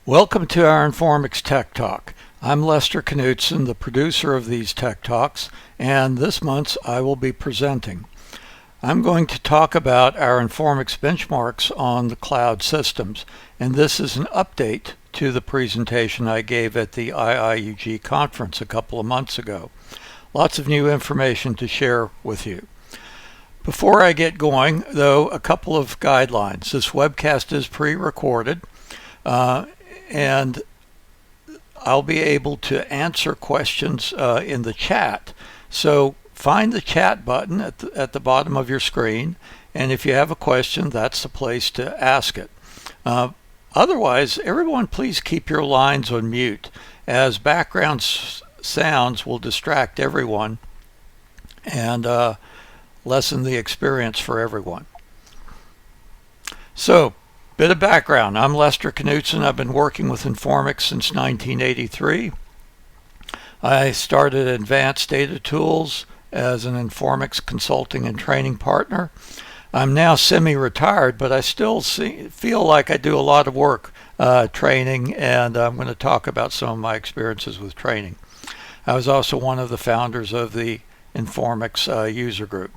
Welcome to our Informix Tech Talk. I'm Lester Knutsen, the producer of these Tech Talks, and this month I will be presenting. I'm going to talk about our Informix benchmarks on the cloud systems, and this is an update to the presentation I gave at the IIUG conference a couple of months ago. Lots of new information to share with you. Before I get going, though, a couple of guidelines. This webcast is pre-recorded. And I'll be able to answer questions in the chat. So find the chat button at the bottom of your screen, and if you have a question, that's the place to ask it. Otherwise, everyone please keep your lines on mute, as background sounds will distract everyone and lessen the experience for everyone. So, bit of background. I'm Lester Knutsen. I've been working with Informix since 1983. I started Advanced Data Tools as an Informix consulting and training partner. I'm now semi-retired, but I still feel like I do a lot of work training, and I'm going to talk about some of my experiences with training. I was also one of the founders of the Informix user group.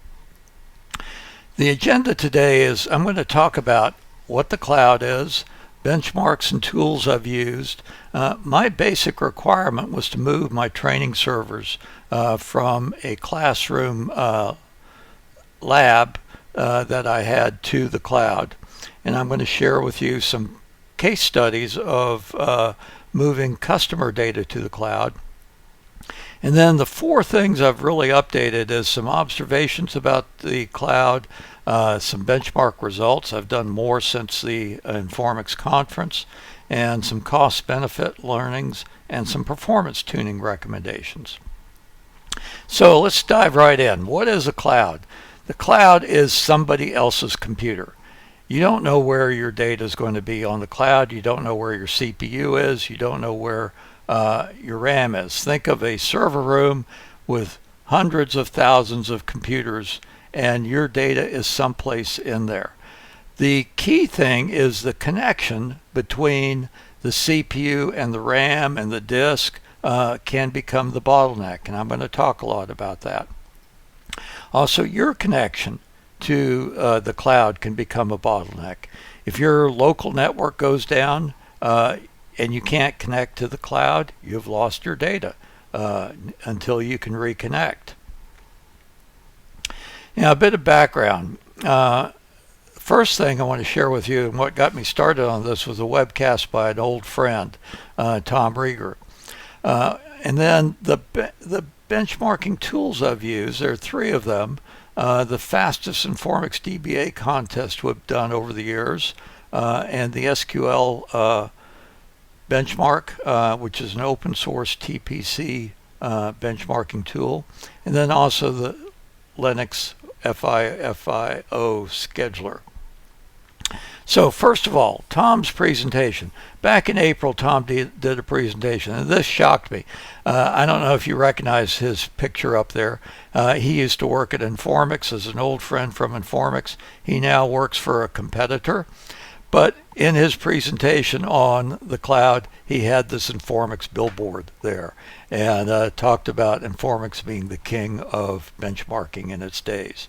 The agenda today is I'm going to talk about what the cloud is, benchmarks and tools I've used. My basic requirement was to move my training servers from a classroom lab that I had to the cloud. And I'm going to share with you some case studies of moving customer data to the cloud. And then the four things I've really updated is some observations about the cloud, some benchmark results. I've done more since the Informix conference, and some cost-benefit learnings, and some performance tuning recommendations. So let's dive right in. What is a cloud? The cloud is somebody else's computer. You don't know where your data is going to be on the cloud. You don't know where your CPU is. You don't know where your RAM is. Think of a server room with hundreds of thousands of computers, and your data is someplace in there. The key thing is the connection between the CPU and the RAM and the disk can become the bottleneck, and I'm going to talk a lot about that. Also, your connection to the cloud can become a bottleneck. If your local network goes down and you can't connect to the cloud, you've lost your data until you can reconnect. Now, a bit of background. First thing I want to share with you, and what got me started on this, was a webcast by an old friend, Tom Rieger. And then the benchmarking tools I've used, there are three of them. The fastest Informix DBA contest we've done over the years, and the SQL benchmark, which is an open source TPC benchmarking tool, and then also the Linux FIO scheduler. So first of all, Tom's presentation. Back in April, Tom did a presentation, and this shocked me. I don't know if you recognize his picture up there. He used to work at Informix as an old friend from Informix. He now works for a competitor. But in his presentation on the cloud, he had this Informix billboard there and talked about Informix being the king of benchmarking in its days.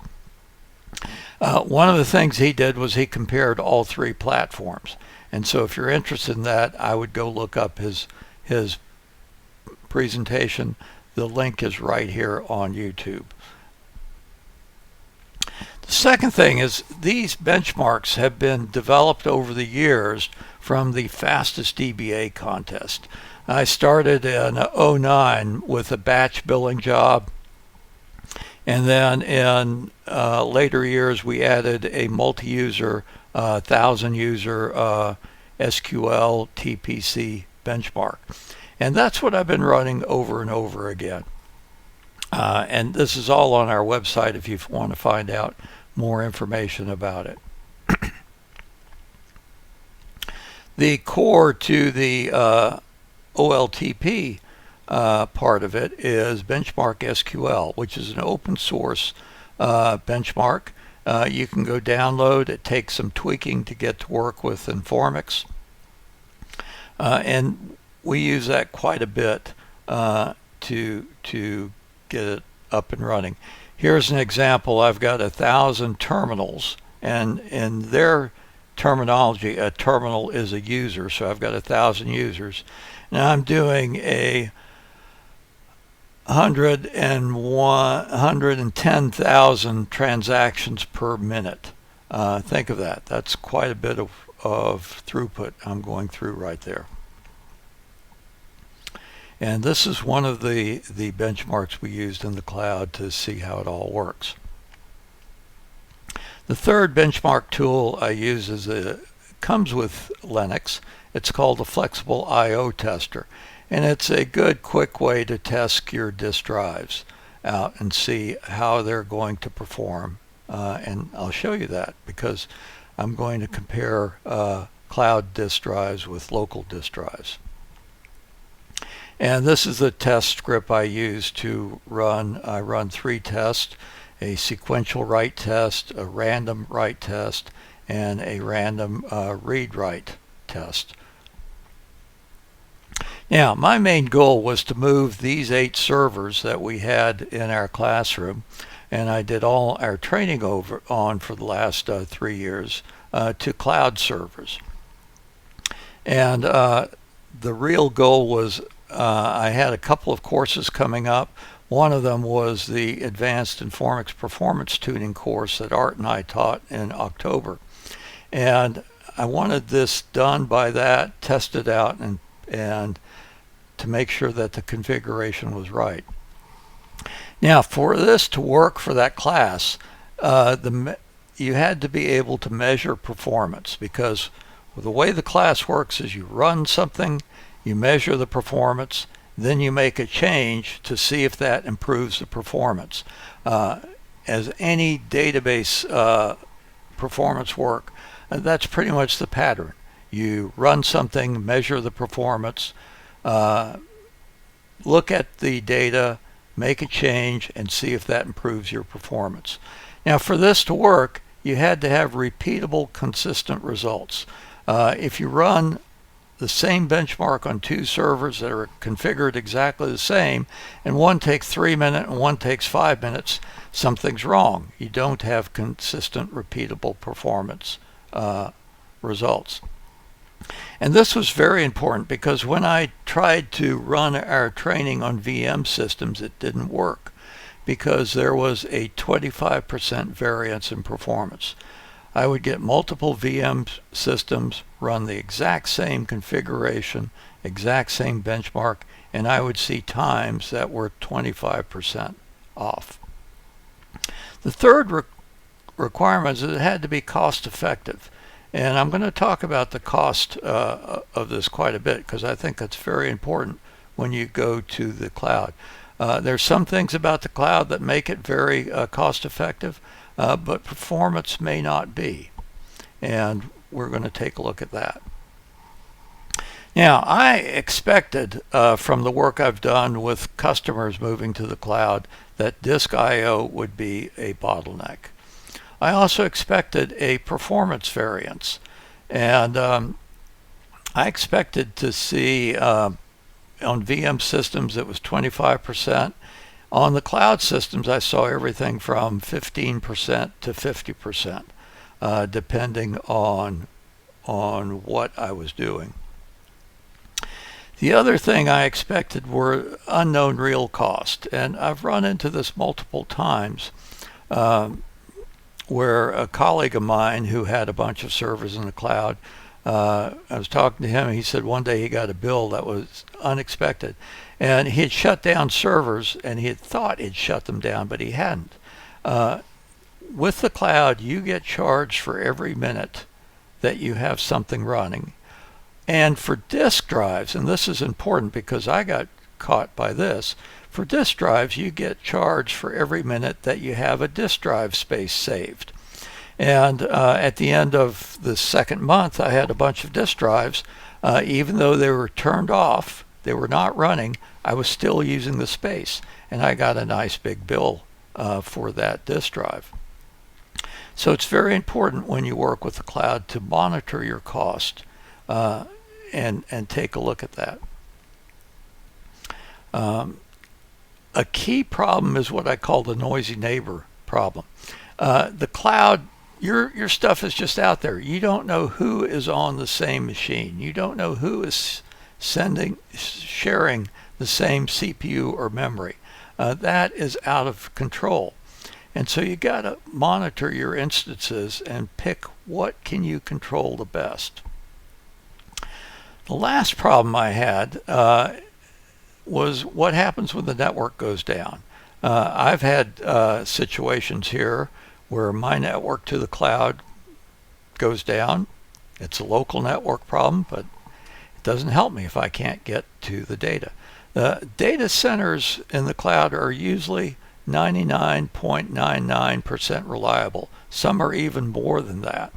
One of the things he did was he compared all three platforms. And so if you're interested in that, I would go look up his presentation. The link is right here on YouTube. The second thing is these benchmarks have been developed over the years from the fastest DBA contest. I started in 2009 with a batch billing job, and then in later years we added a multi-user, 1,000-user SQL TPC benchmark. And that's what I've been running over and over again. And this is all on our website if you want to find out more information about it. The core to the OLTP part of it is BenchmarkSQL, which is an open source benchmark. You can go download. It takes some tweaking to get to work with Informix. And we use that quite a bit to get it up and running. Here's an example. I've got 1,000 terminals, and in their terminology, a terminal is a user, so I've got 1,000 users. Now I'm doing a 110,000 transactions per minute. Think of that. That's quite a bit of throughput I'm going through right there. And this is one of the benchmarks we used in the cloud to see how it all works. The third benchmark tool I use comes with Linux. It's called the Flexible I/O Tester. And it's a good, quick way to test your disk drives out and see how they're going to perform. And I'll show you that because I'm going to compare cloud disk drives with local disk drives. And this is the test script I use to run. I run 3 tests: a sequential write test, a random write test, and a random read-write test. Now, my main goal was to move these 8 servers that we had in our classroom, and I did all our training on for the last 3 years, to cloud servers. And the real goal was I had a couple of courses coming up. One of them was the Advanced Informix Performance Tuning course that Art and I taught in October. And I wanted this done by that, tested out, and to make sure that the configuration was right. Now, for this to work for that class, you had to be able to measure performance, because the way the class works is you run something, you measure the performance, then you make a change to see if that improves the performance. As any database performance work, that's pretty much the pattern. You run something, measure the performance, look at the data, make a change, and see if that improves your performance. Now, for this to work, you had to have repeatable, consistent results. If you run the same benchmark on 2 servers that are configured exactly the same, and one takes 3 minutes and one takes 5 minutes, something's wrong. You don't have consistent, repeatable performance results. And this was very important because when I tried to run our training on VM systems, it didn't work because there was a 25% variance in performance. I would get multiple VM systems, run the exact same configuration, exact same benchmark, and I would see times that were 25% off. The third requirement is that it had to be cost effective. And I'm going to talk about the cost of this quite a bit because I think that's very important when you go to the cloud. There's some things about the cloud that make it very cost effective, but performance may not be. And we're going to take a look at that. Now, I expected from the work I've done with customers moving to the cloud that disk I/O would be a bottleneck. I also expected a performance variance, and I expected to see on VM systems it was 25%. On the cloud systems, I saw everything from 15% to 50%, depending on what I was doing. The other thing I expected were unknown real cost, and I've run into this multiple times. Where a colleague of mine who had a bunch of servers in the cloud, I was talking to him, and he said one day he got a bill that was unexpected. And he had shut down servers, and he had thought he'd shut them down, but he hadn't. With the cloud, you get charged for every minute that you have something running. And for disk drives, and this is important because I got caught by this, for disk drives, you get charged for every minute that you have a disk drive space saved. And at the end of the second month, I had a bunch of disk drives. Even though they were turned off, they were not running, I was still using the space. And I got a nice big bill for that disk drive. So it's very important when you work with the cloud to monitor your cost. and take a look at that. A key problem is what I call the noisy neighbor problem. The cloud, your stuff is just out there. You don't know who is on the same machine. You don't know who is sharing the same CPU or memory. That is out of control. And so you got to monitor your instances and pick what can you control the best. The last problem I had was what happens when the network goes down. I've had situations here where my network to the cloud goes down. It's a local network problem, but it doesn't help me if I can't get to the data. Data centers in the cloud are usually 99.99% reliable. Some are even more than that.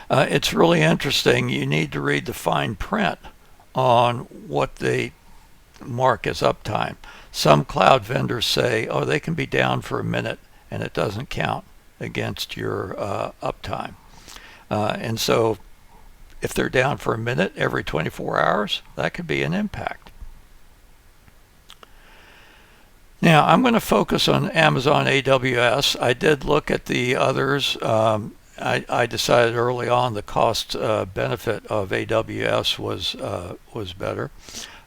It's really interesting. You need to read the fine print on what they mark as uptime. Some cloud vendors say, oh, they can be down for a minute and it doesn't count against your uptime. And so if they're down for a minute every 24 hours, that could be an impact. Now, I'm going to focus on Amazon AWS. I did look at the others. I decided early on the cost benefit of AWS was better.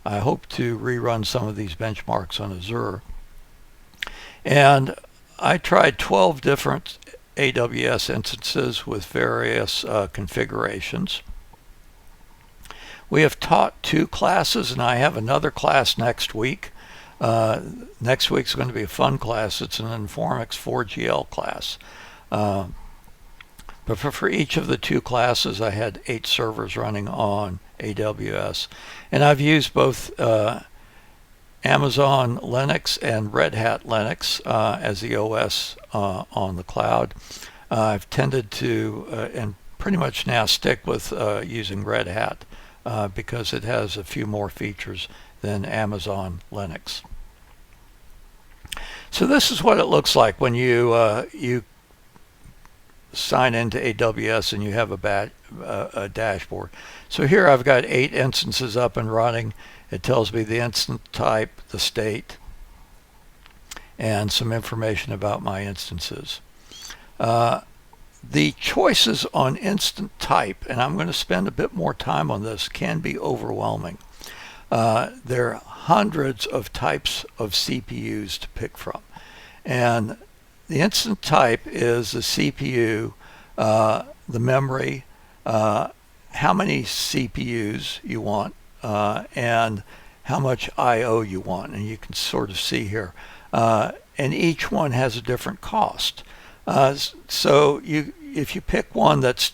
I hope to rerun some of these benchmarks on Azure. And I tried 12 different AWS instances with various configurations. We have taught 2 classes, and I have another class next week. Next week's going to be a fun class. It's an Informix 4GL class. But for each of the 2 classes, I had 8 servers running on AWS. And I've used both Amazon Linux and Red Hat Linux as the OS on the cloud. I've tended to, and pretty much now stick with using Red Hat because it has a few more features than Amazon Linux. So this is what it looks like when you sign into AWS and you have a dashboard. So here I've got 8 instances up and running. It tells me the instance type, the state, and some information about my instances. The choices on instant type, and I'm going to spend a bit more time on this, can be overwhelming. There are hundreds of types of CPUs to pick from. And the instant type is the CPU, the memory, how many CPUs you want, and how much I/O you want. And you can sort of see here. And each one has a different cost. So if you pick one that's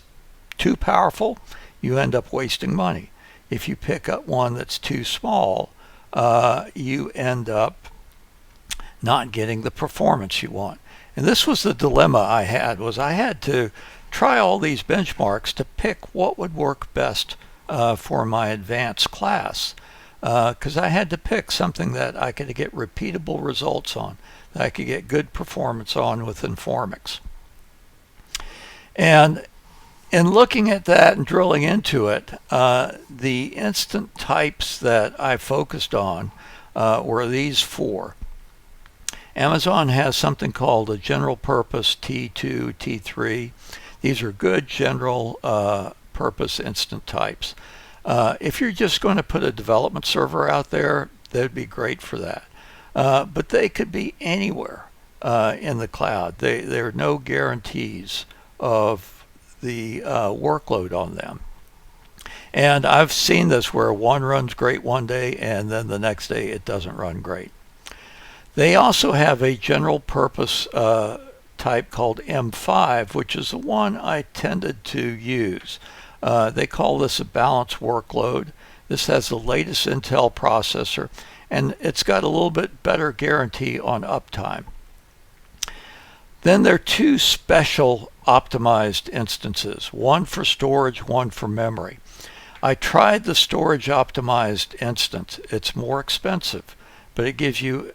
too powerful, you end up wasting money. If you pick up one that's too small, you end up not getting the performance you want. And this was the dilemma I had, was I had to try all these benchmarks to pick what would work best for my advanced class, because I had to pick something that I could get repeatable results on, that I could get good performance on with Informix. And in looking at that and drilling into it, the instant types that I focused on were these 4. Amazon has something called a general purpose T2, T3. These are good general purpose instant types. If you're just going to put a development server out there, that'd be great for that. But they could be anywhere in the cloud. There are no guarantees of the workload on them. And I've seen this where one runs great one day and then the next day it doesn't run great. They also have a general purpose type called M5, which is the one I tended to use. They call this a balanced workload. This has the latest Intel processor, and it's got a little bit better guarantee on uptime. Then there are 2 special optimized instances, one for storage, one for memory. I tried the storage optimized instance. It's more expensive, but it gives you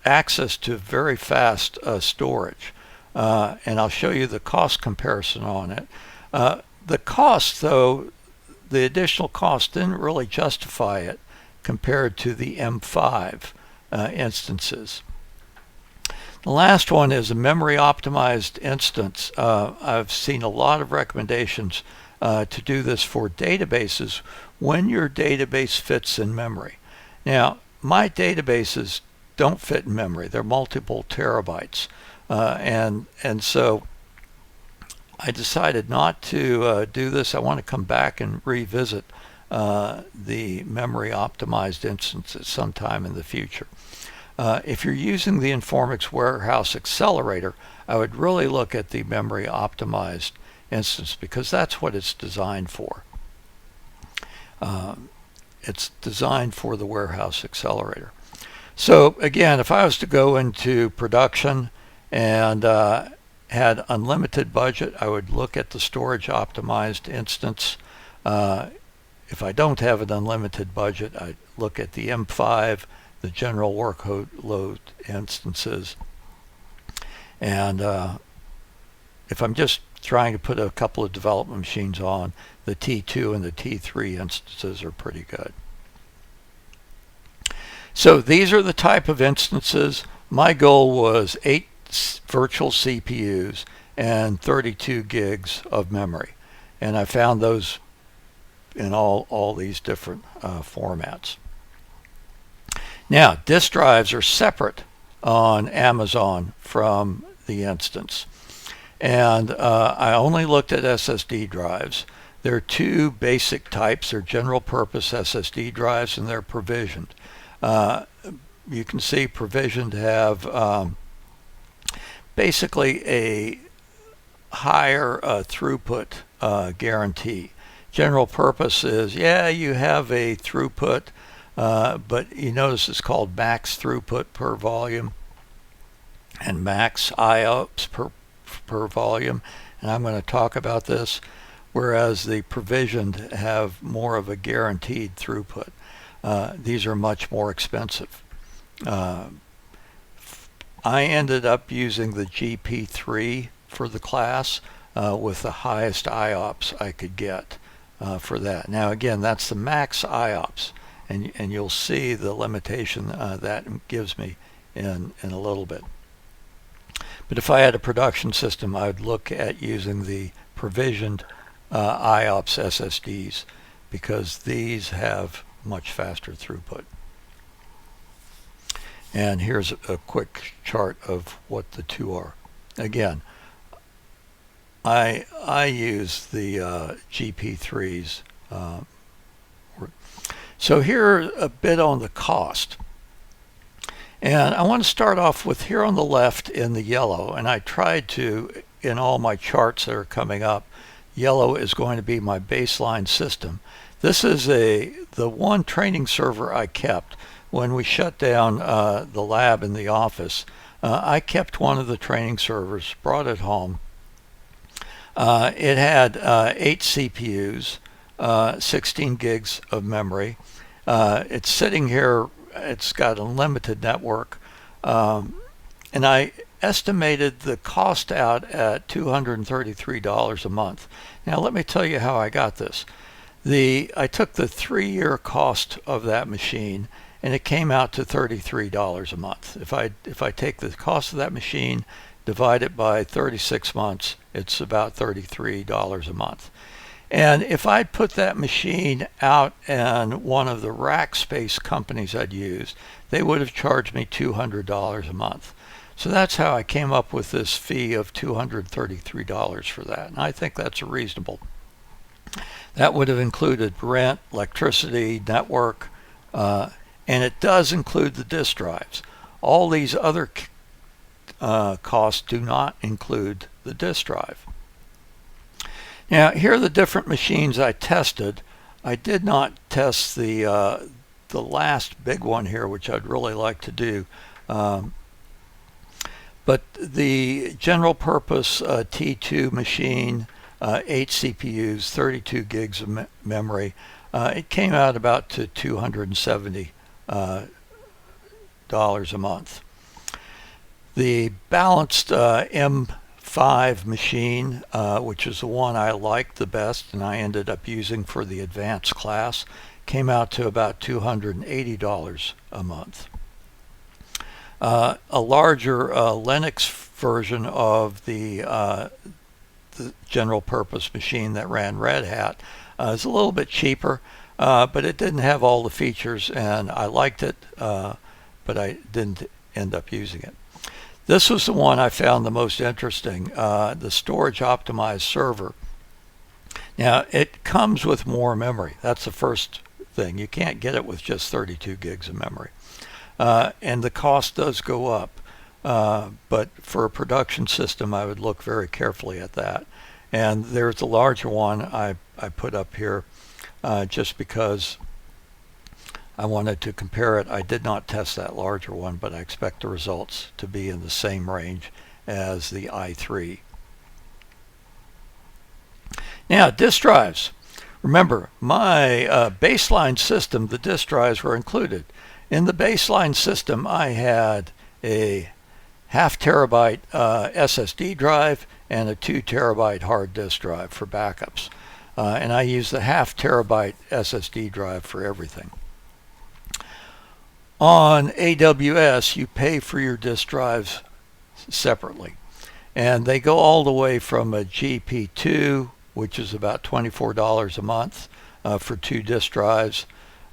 access to very fast storage. And I'll show you the cost comparison on it. The cost, though, the additional cost didn't really justify it compared to the M5 instances. The last one is a memory optimized instance. I've seen a lot of recommendations to do this for databases when your database fits in memory. Now, my databases don't fit in memory. They're multiple terabytes. And so I decided not to do this. I want to come back and revisit the memory optimized instances sometime in the future. If you're using the Informix Warehouse Accelerator, I would really look at the memory optimized instance because that's what it's designed for. It's designed for the Warehouse Accelerator. So again, if I was to go into production and had unlimited budget, I would look at the storage optimized instance. If I don't have an unlimited budget, I'd look at the M5, the general workload instances. And if I'm just trying to put a couple of development machines on, the T2 and the T3 instances are pretty good. So these are the type of instances. My goal was 8 virtual CPUs and 32 gigs of memory. And I found those in all these different formats. Now, disk drives are separate on Amazon from the instance. And I only looked at SSD drives. There are two basic types. They're general purpose SSD drives and they're provisioned. You can see provisioned have basically a higher throughput guarantee. General purpose is, yeah, you have a throughput, but you notice it's called max throughput per volume and max IOPS per volume, and I'm going to talk about this, whereas the provisioned have more of a guaranteed throughput. These are much more expensive. I ended up using the GP3 for the class with the highest IOPS I could get for that. Now again, that's the max IOPS, and you'll see the limitation that gives me in a little bit. But if I had a production system, I would look at using the provisioned IOPS SSDs because these have much faster throughput. And here's a quick chart of what the two are. Again, I use the GP3s. So here a bit on the cost. And I want to start off with here on the left in the yellow, and I tried to, in all my charts that are coming up, yellow is going to be my baseline system. This is the one training server I kept when we shut down the lab in the office. I kept one of the training servers, brought it home. It had 8 CPUs, 16 gigs of memory. It's sitting here, it's got unlimited network, and I estimated the cost out at $233 a month. Now let me tell you how I got this. I took the 3-year cost of that machine and it came out to $33 a month. If I take the cost of that machine, divide it by 36 months, it's about $33 a month. And if I'd put that machine out in one of the rack space companies I'd used, they would have charged me $200 a month. So that's how I came up with this fee of $233 for that. And I think that's reasonable. That would have included rent, electricity, network, and it does include the disk drives. All these other costs do not include the disk drive. Now, here are the different machines I tested. I did not test the last big one here, which I'd really like to do. But the general purpose T2 machine, 8 CPUs, 32 gigs of memory, it came out about to $270 a month. The balanced M5 i5 machine, which is the one I liked the best and I ended up using for the advanced class, came out to about $280 a month. A larger Linux version of the general purpose machine that ran Red Hat is a little bit cheaper, but it didn't have all the features, and I liked it, but I didn't end up using it. This was the one I found the most interesting, the storage optimized server. Now, it comes with more memory. That's the first thing. You can't get it with just 32 gigs of memory. And the cost does go up. But for a production system, I would look very carefully at that. And there's a larger one I put up here just because I wanted to compare it. I did not test that larger one, but I expect the results to be in the same range as the i3. Now, disk drives. Remember, my baseline system, the disk drives were included. In the baseline system, I had a 0.5 terabyte SSD drive and a 2 terabyte hard disk drive for backups. And I use the 0.5 terabyte SSD drive for everything. On AWS, you pay for your disk drives separately. And they go all the way from a GP2, which is about $24 a month for 2 disk drives,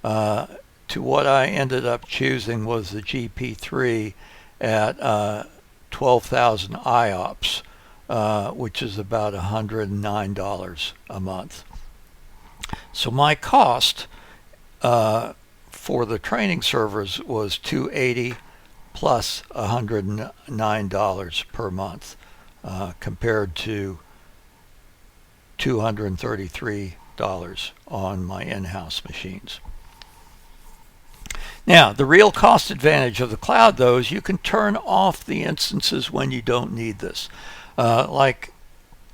to what I ended up choosing was the GP3 at 12,000 IOPS, which is about $109 a month. So my cost for the training servers was $280 plus $109 per month, compared to $233 on my in-house machines. Now, the real cost advantage of the cloud, though, is you can turn off the instances when you don't need this. Like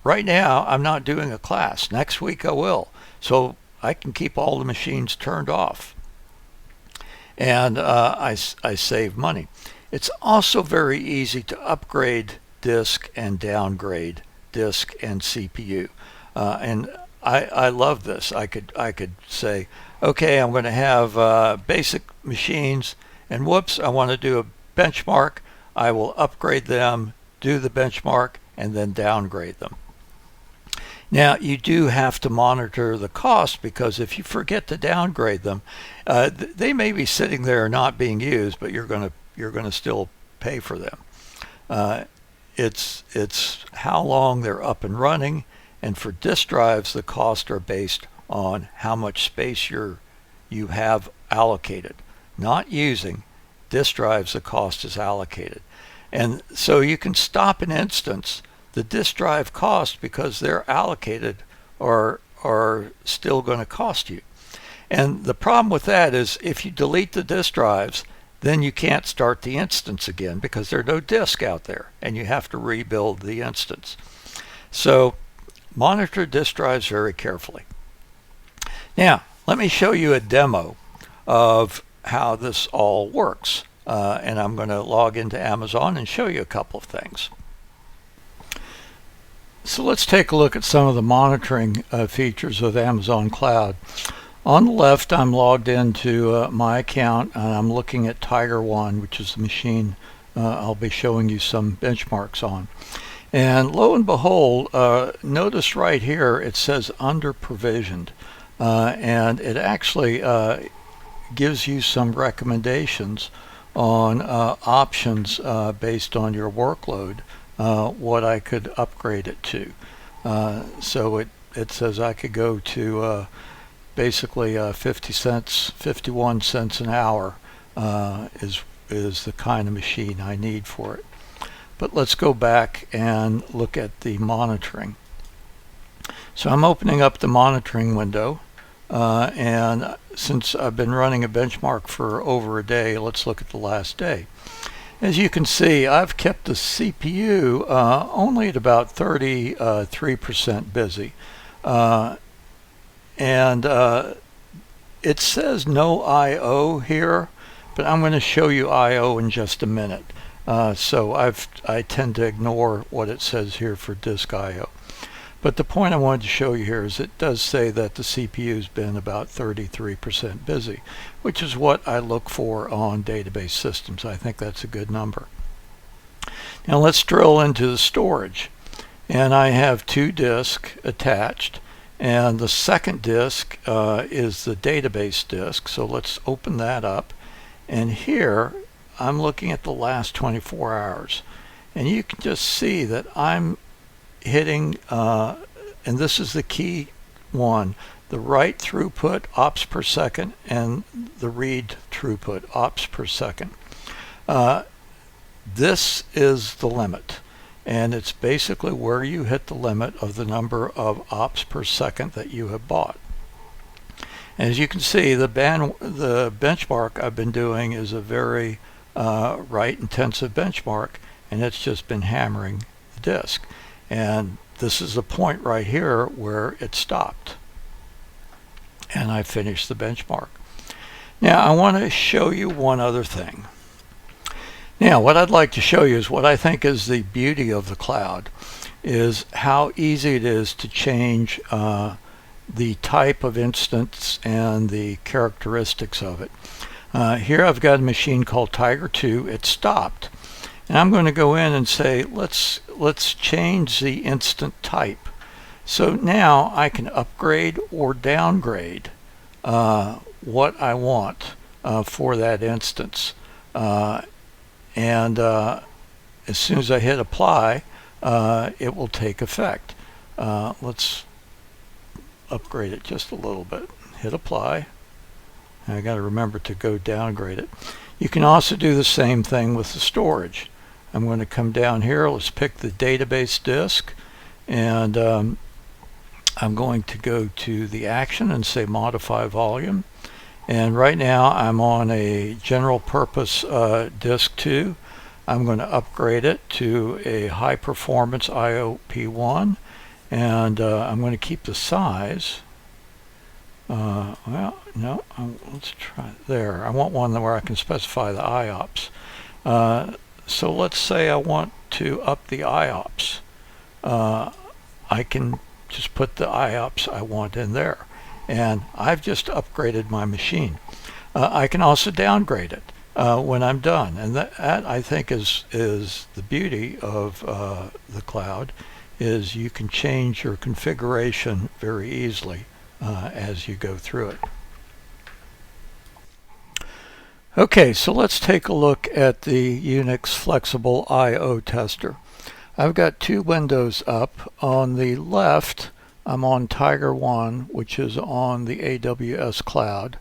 right now, I'm not doing a class. Next week I will. So I can keep all the machines turned off. And I save money. It's also very easy to upgrade disk and downgrade disk and CPU. And I love this. I could say, okay, I'm going to have basic machines, and whoops, I want to do a benchmark. I will upgrade them, do the benchmark, and then downgrade them. Now, you do have to monitor the cost, because if you forget to downgrade them, they may be sitting there not being used, but you're going to still pay for them. It's how long they're up and running, and for disk drives, the costs are based on how much space you have allocated. Not using disk drives, the cost is allocated. And so you can stop an instance, the disk drive cost, because they're allocated, are still going to cost you. And the problem with that is if you delete the disk drives, then you can't start the instance again because there are no disk out there and you have to rebuild the instance. So monitor disk drives very carefully. Now, let me show you a demo of how this all works. And I'm going to log into Amazon and show you a couple of things. So let's take a look at some of the monitoring features of Amazon Cloud. On the left, I'm logged into my account, and I'm looking at Tiger One, which is the machine I'll be showing you some benchmarks on. And lo and behold, notice right here it says under provisioned, and it actually gives you some recommendations on options based on your workload, what I could upgrade it to. So it says I could go to basically 50 cents, 51 cents an hour is the kind of machine I need for it. But let's go back and look at the monitoring. So I'm opening up the monitoring window, and since I've been running a benchmark for over a day, let's look at the last day. As you can see, I've kept the CPU only at about 33% busy. And it says no I/O here, but I'm going to show you I/O in just a minute. So I tend to ignore what it says here for disk I/O. But the point I wanted to show you here is it does say that the CPU's been about 33% busy, which is what I look for on database systems. I think that's a good number. Now let's drill into the storage. And I have 2 disks attached, and the second disk is the database disk. So let's open that up. And here I'm looking at the last 24 hours. And you can just see that I'm hitting, and this is the key one, the write throughput ops per second and the read throughput ops per second. This is the limit, and it's basically where you hit the limit of the number of ops per second that you have bought. As you can see, the benchmark I've been doing is a very write intensive benchmark, and it's just been hammering the disk. And this is the point right here where it stopped. And I finished the benchmark. Now I want to show you one other thing. Now what I'd like to show you is what I think is the beauty of the cloud, is how easy it is to change the type of instance and the characteristics of it. Here I've got a machine called Tiger 2. It stopped. And I'm going to go in and say, let's change the instant type. So now I can upgrade or downgrade what I want for that instance. And as soon as I hit apply, it will take effect. Let's upgrade it just a little bit. Hit apply. And I got to remember to go downgrade it. You can also do the same thing with the storage. I'm going to come down here. Let's pick the database disk, and I'm going to go to the action and say modify volume. And right now I'm on a general purpose disk 2. I'm going to upgrade it to a high performance IOP1, and I'm going to keep the size. Well, no, let's try there. I want one where I can specify the IOPS. So let's say I want to up the IOPS. I can just put the IOPS I want in there. And I've just upgraded my machine. I can also downgrade it when I'm done. And that I think is the beauty of the cloud, is you can change your configuration very easily as you go through it. Okay, so let's take a look at the Unix Flexible I/O Tester. I've got 2 windows up. On the left, I'm on Tiger 1, which is on the AWS cloud,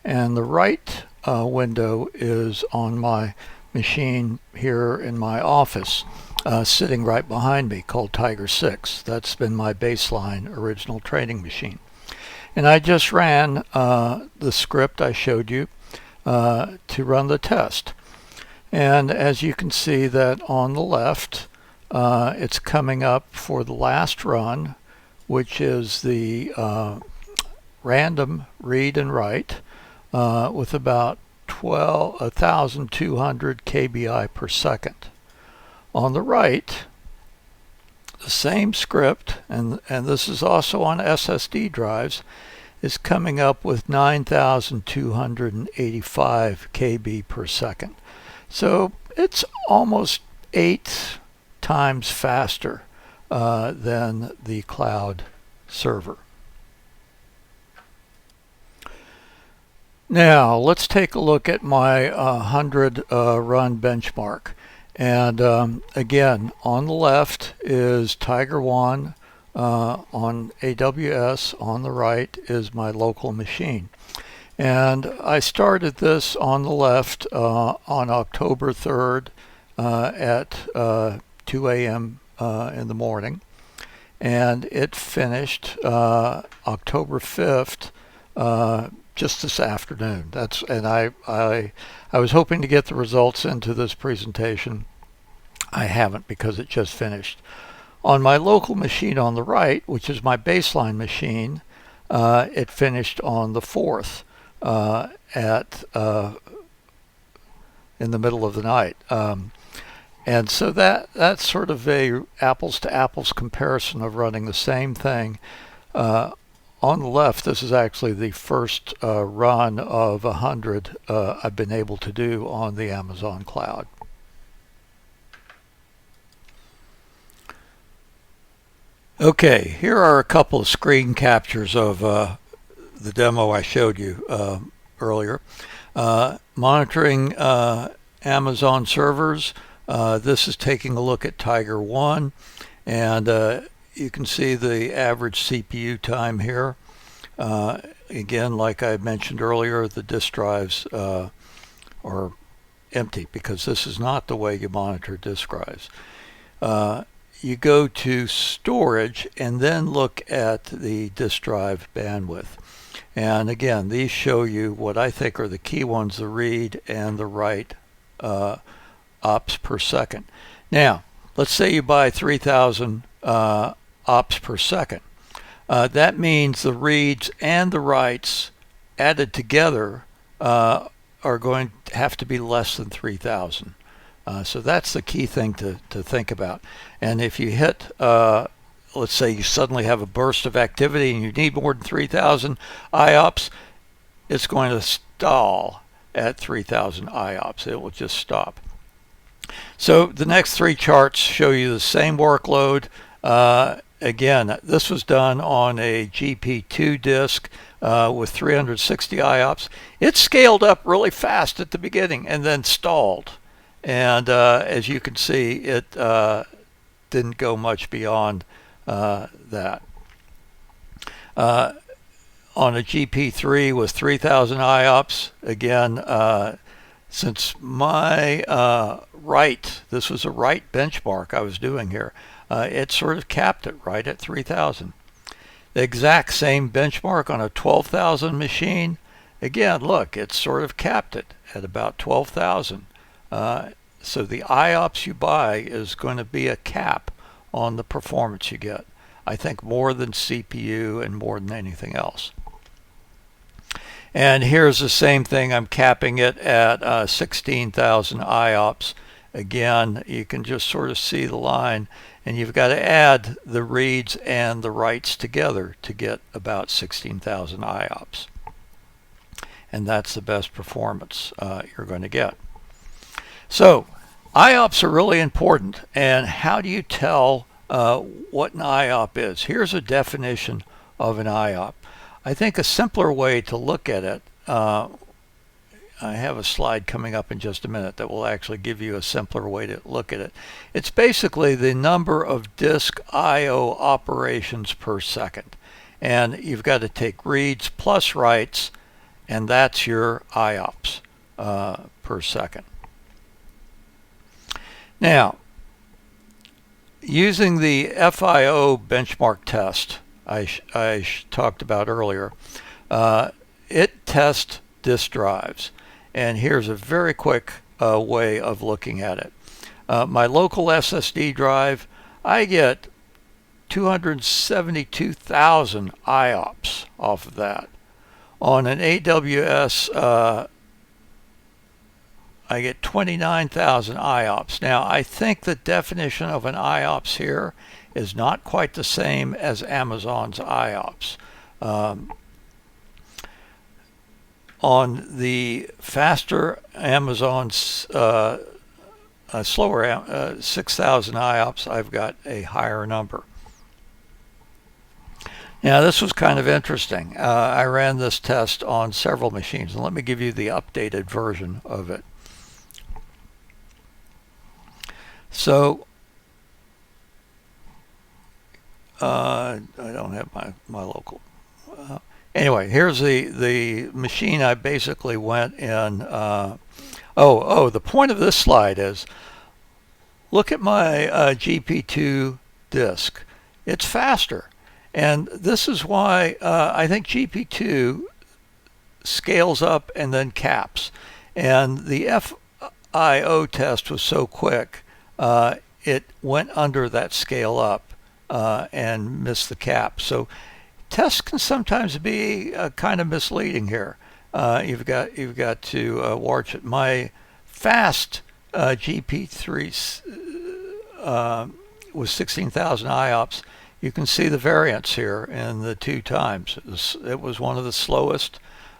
and the right window is on my machine here in my office, sitting right behind me, called Tiger 6. That's been my baseline original training machine. And I just ran the script I showed you to run the test. And as you can see that on the left, it's coming up for the last run, which is the random read and write with about 1,200 kbi per second. On the right, the same script, and this is also on SSD drives, is coming up with 9,285 kb per second. So it's almost 8 times faster than the cloud server. Now let's take a look at my 100 run benchmark. And again, on the left is Tiger 1 on AWS. On the right is my local machine. And I started this on the left on October 3rd at 2 a.m. In the morning. And it finished October 5th just this afternoon. I was hoping to get the results into this presentation. I haven't, because it just finished. On my local machine on the right, which is my baseline machine, it finished on the 4th in the middle of the night. And so that's sort of a apples to apples comparison of running the same thing. On the left, this is actually the first run of 100 I've been able to do on the Amazon cloud. Okay, here are a couple of screen captures of the demo I showed you earlier. Monitoring Amazon servers. This is taking a look at Tiger 1, and you can see the average CPU time here. Again, like I mentioned earlier, the disk drives are empty because this is not the way you monitor disk drives. You go to storage and then look at the disk drive bandwidth. And again, these show you what I think are the key ones, the read and the write ops per second. Now, let's say you buy 3,000 ops per second. That means the reads and the writes added together are going to have to be less than 3,000. So that's the key thing to think about. And if you hit, let's say you suddenly have a burst of activity and you need more than 3,000 IOPS, it's going to stall at 3,000 IOPS. It will just stop. So the next three charts show you the same workload. Again, this was done on a GP2 disk with 360 IOPS. It scaled up really fast at the beginning and then stalled. And as you can see, it didn't go much beyond that. On a GP3 with 3,000 IOPS, again, since my write, this was a write benchmark I was doing here, it sort of capped it right at 3,000. The exact same benchmark on a 12,000 machine, again, look, it sort of capped it at about 12,000. So the IOPS you buy is going to be a cap on the performance you get. I think more than CPU and more than anything else. And here's the same thing. I'm capping it at 16,000 IOPS. Again, you can just sort of see the line, and you've got to add the reads and the writes together to get about 16,000 IOPS. And that's the best performance you're going to get. So IOPS are really important. And how do you tell what an IOP is? Here's a definition of an IOP. I think a simpler way to look at it, I have a slide coming up in just a minute that will actually give you a simpler way to look at it. It's basically the number of disk I/O operations per second. And you've got to take reads plus writes, and that's your IOPS per second. Now, using the FIO Benchmark Test I talked about earlier, it tests disk drives. And here's a very quick way of looking at it. My local SSD drive, I get 272,000 IOPS off of that. On an AWS, I get 29,000 IOPS. Now, I think the definition of an IOPS here is not quite the same as Amazon's IOPS. On the faster Amazon's slower 6,000 IOPS, I've got a higher number. Now, this was kind of interesting. I ran this test on several machines, and let me give you the updated version of it. So I don't have my local. Anyway, here's the machine I basically went in. The point of this slide is, look at my GP2 disk. It's faster. And this is why I think GP2 scales up and then caps. And the FIO test was so quick, it went under that scale up and missed the cap. So tests can sometimes be kind of misleading here. You've got to watch it. My fast GP3 was 16,000 IOPS. You can see the variance here in the 2 times. It was one of the slowest.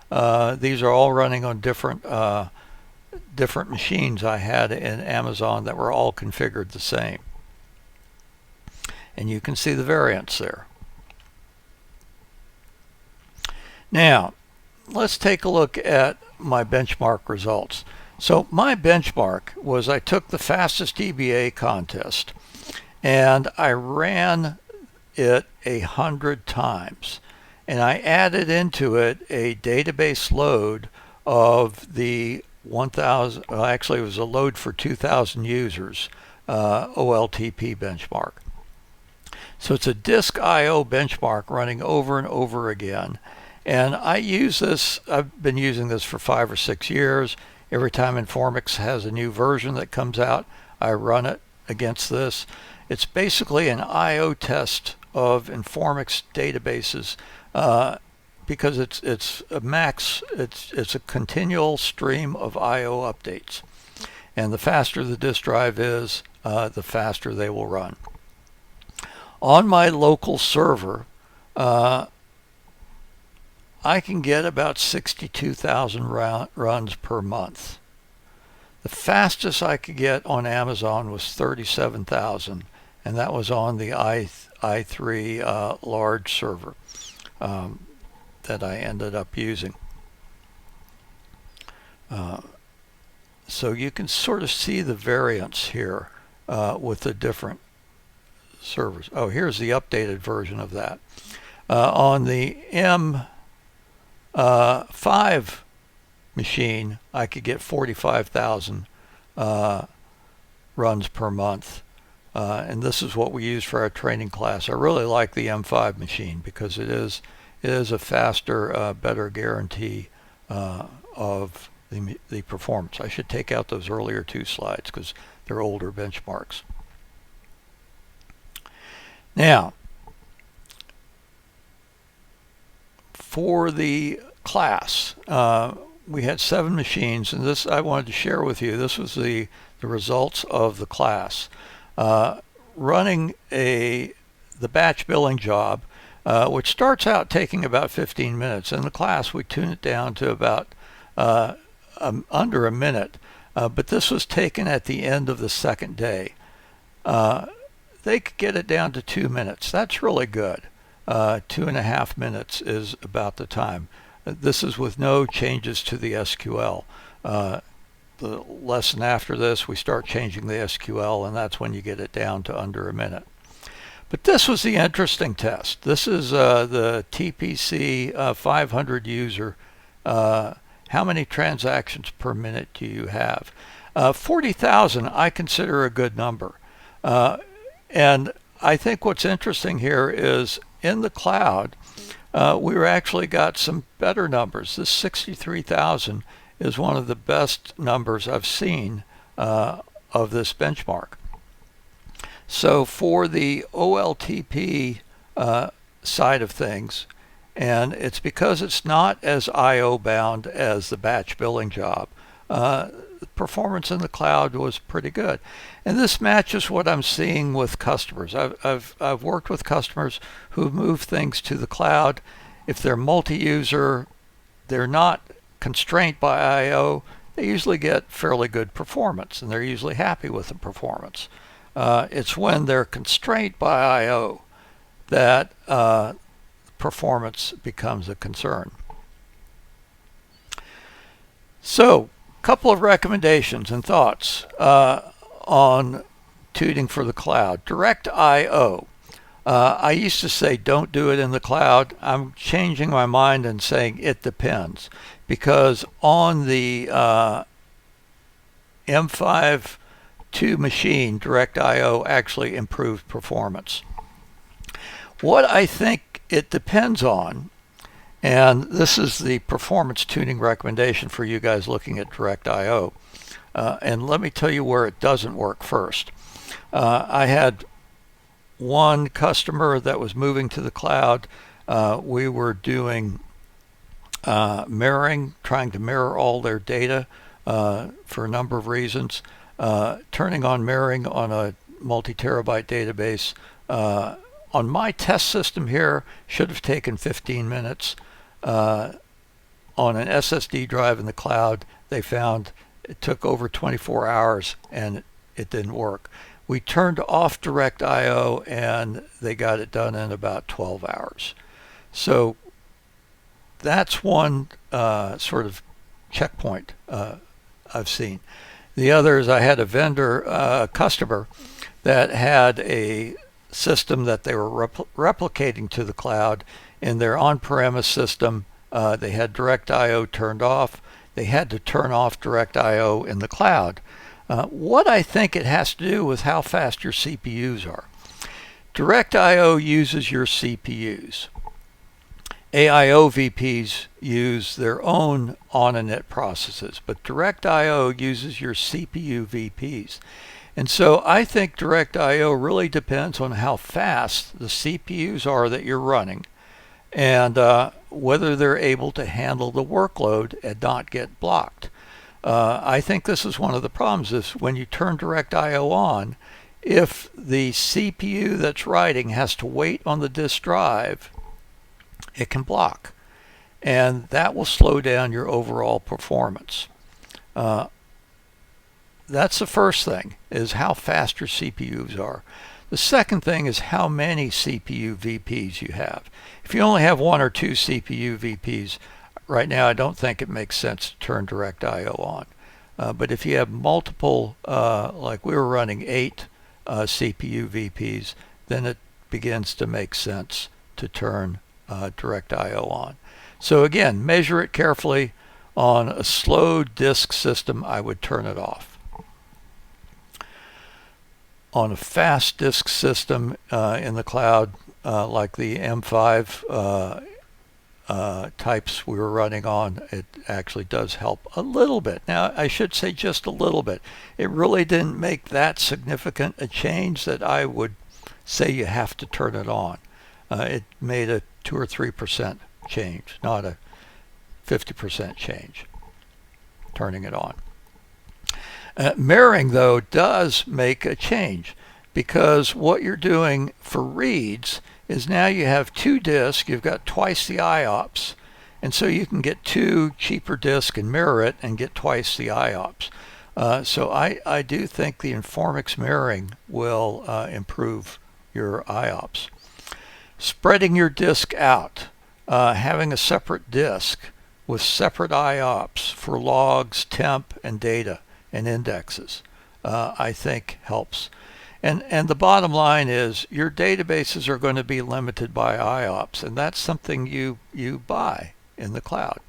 These are all running on different machines I had in Amazon that were all configured the same. And you can see the variance there. Now, let's take a look at my benchmark results. So my benchmark was I took the fastest DBA contest and I ran it 100 times. And I added into it a database load of the 1,000, well, actually it was a load for 2,000 users, OLTP benchmark. So it's a disk IO benchmark running over and over again. And I use this, I've been using this for 5 or 6 years. Every time Informix has a new version that comes out, I run it against this. It's basically an IO test of Informix databases because it's a continual stream of IO updates. And the faster the disk drive is, the faster they will run. On my local server, I can get about 62,000 runs per month. The fastest I could get on Amazon was 37,000, and that was on the i3 large server that I ended up using. So you can sort of see the variance here with the different servers. Oh, here's the updated version of that. On the M5 machine, I could get 45,000 runs per month. And this is what we use for our training class. I really like the M5 machine because it is a faster, better guarantee of the performance. I should take out those earlier 2 slides because they're older benchmarks. Now, for the class, we had 7 machines, and this I wanted to share with you. This was the results of the class. Running the batch billing job, which starts out taking about 15 minutes. In the class, we tune it down to about under a minute, but this was taken at the end of the 2nd day. They could get it down to 2 minutes. That's really good. 2.5 minutes is about the time. This is with no changes to the SQL. The lesson after this, we start changing the SQL, and that's when you get it down to under a minute. But this was the interesting test. This is the TPC 500 user. How many transactions per minute do you have? 40,000 I consider a good number. And I think what's interesting here is in the cloud, we actually got some better numbers. This 63,000 is one of the best numbers I've seen of this benchmark. So for the OLTP side of things, and it's because it's not as IO bound as the batch billing job, performance in the cloud was pretty good. And this matches what I'm seeing with customers. I've worked with customers who've moved things to the cloud. If they're multi-user, they're not constrained by IO, they usually get fairly good performance, and they're usually happy with the performance. It's when they're constrained by IO that performance becomes a concern. So, a couple of recommendations and thoughts on tuning for the cloud. Direct IO. I used to say don't do it in the cloud. I'm changing my mind and saying it depends, because on the M5 2 machine, Direct IO actually improved performance. What I think it depends on, and this is the performance tuning recommendation for you guys looking at Direct IO, and let me tell you where it doesn't work first. I had one customer that was moving to the cloud. We were doing mirroring, trying to mirror all their data for a number of reasons. Turning on mirroring on a multi-terabyte database on my test system here should have taken 15 minutes. On an SSD drive in the cloud, they found it took over 24 hours and it didn't work. We turned off direct IO and they got it done in about 12 hours. So that's one sort of checkpoint I've seen. The other is I had a vendor, customer, that had a system that they were replicating to the cloud. In their on-premise system, they had direct IO turned off. They had to turn off direct IO in the cloud. What I think it has to do with how fast your CPUs are. Direct IO uses your CPUs. AIO VPs use their own on-init processes, but direct IO uses your CPU VPs. And so I think direct IO really depends on how fast the CPUs are that you're running and whether they're able to handle the workload and not get blocked. I think this is one of the problems is when you turn direct IO on, if the CPU that's writing has to wait on the disk drive, it can block. And that will slow down your overall performance. That's the first thing, is how fast your CPUs are. The second thing is how many CPU VPs you have. If you only have one or two CPU VPs, right now I don't think it makes sense to turn direct IO on. But if you have multiple, like we were running 8 CPU VPs, then it begins to make sense to turn direct IO on. So again, measure it carefully. On a slow disk system, I would turn it off. On a fast disk system in the cloud, like the M5 types we were running on, it actually does help a little bit. Now, I should say just a little bit. It really didn't make that significant a change that I would say you have to turn it on. It made a 2 or 3% change, not a 50% change, turning it on. Mirroring, though, does make a change because what you're doing for reads is now you have 2 disks, you've got twice the IOPS, and so you can get 2 cheaper disks and mirror it and get twice the IOPS. So I do think the Informix mirroring will improve your IOPS. Spreading your disk out, having a separate disk with separate IOPS for logs, temp, and data and indexes, I think helps. And the bottom line is your databases are going to be limited by IOPS, and that's something you buy in the cloud.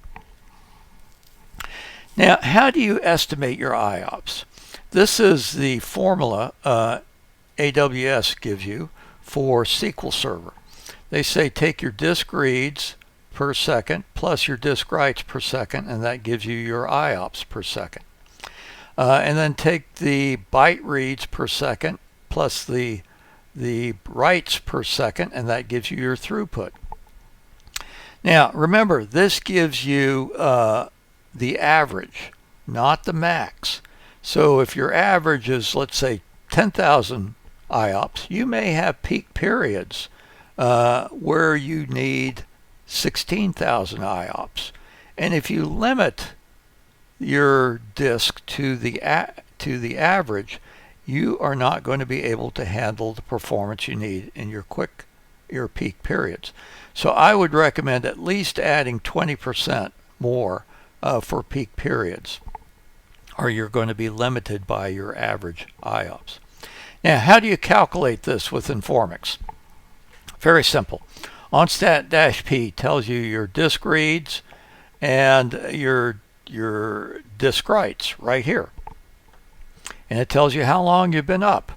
Now, how do you estimate your IOPS? This is the formula AWS gives you for SQL Server. They say take your disk reads per second plus your disk writes per second, and that gives you your IOPS per second. And then take the byte reads per second plus the writes per second, and that gives you your throughput. Now, remember, this gives you the average, not the max. So if your average is, let's say, 10,000 IOPS, you may have peak periods where you need 16,000 IOPS. And if you limit your disk to the average, you are not going to be able to handle the performance you need in your peak periods. So I would recommend at least adding 20% more for peak periods, or you're going to be limited by your average IOPS. Now, how do you calculate this with Informix? Very simple. Onstat-p tells you your disk reads and your disk writes right here. And it tells you how long you've been up.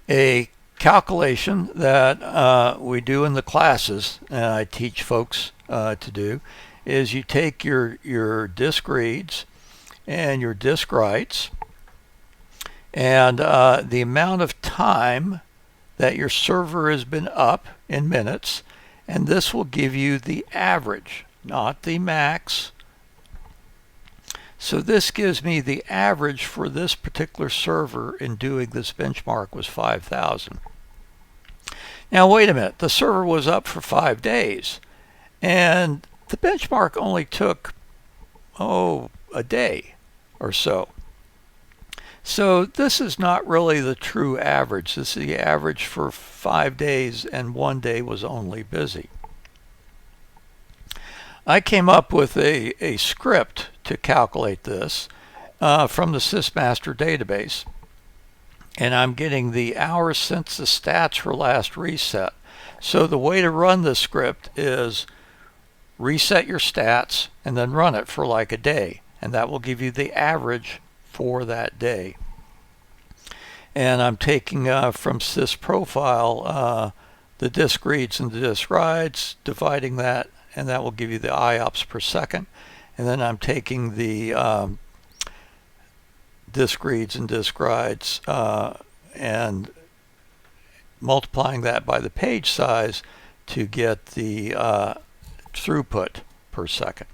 A calculation that we do in the classes, and I teach folks to do, is you take your disk reads and your disk writes and the amount of time that your server has been up in minutes, and this will give you the average, not the max. So this gives me the average for this particular server in doing this benchmark was 5,000. Now wait a minute, the server was up for 5 days and the benchmark only took, a day or so. So this is not really the true average. This is the average for 5 days and 1 day was only busy. I came up with a script to calculate this from the SysMaster database. And I'm getting the hours since the stats were last reset. So the way to run this script is reset your stats and then run it for like a day. And that will give you the average for that day. And I'm taking from sysprofile the disk reads and the disk writes, dividing that, and that will give you the IOPS per second. And then I'm taking the disk reads and disk writes and multiplying that by the page size to get the throughput per second.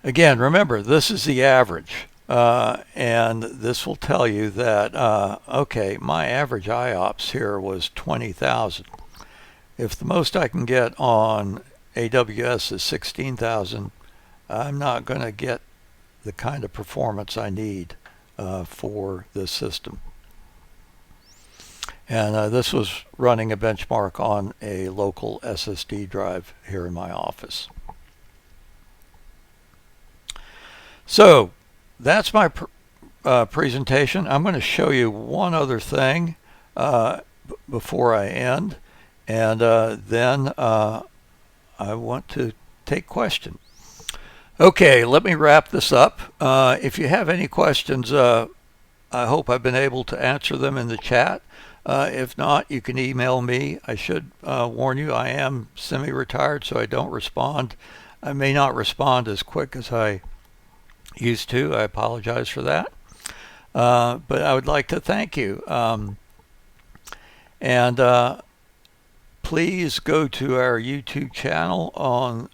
Again, remember, this is the average. And this will tell you that, okay, my average IOPS here was 20,000. If the most I can get on AWS is 16,000, I'm not going to get the kind of performance I need for this system. And this was running a benchmark on a local SSD drive here in my office. So that's my presentation. I'm going to show you one other thing before I end, and then I want to take questions. Okay, let me wrap this up. If you have any questions, I hope I've been able to answer them in the chat. If not, you can email me. I should warn you, I am semi-retired, so I don't respond. I may not respond as quick as I used to. I apologize for that. But I would like to thank you. And please go to our YouTube channel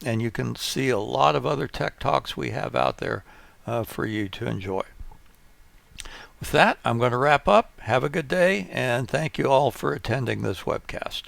and you can see a lot of other tech talks we have out there for you to enjoy. With that, I'm going to wrap up. Have a good day, and thank you all for attending this webcast.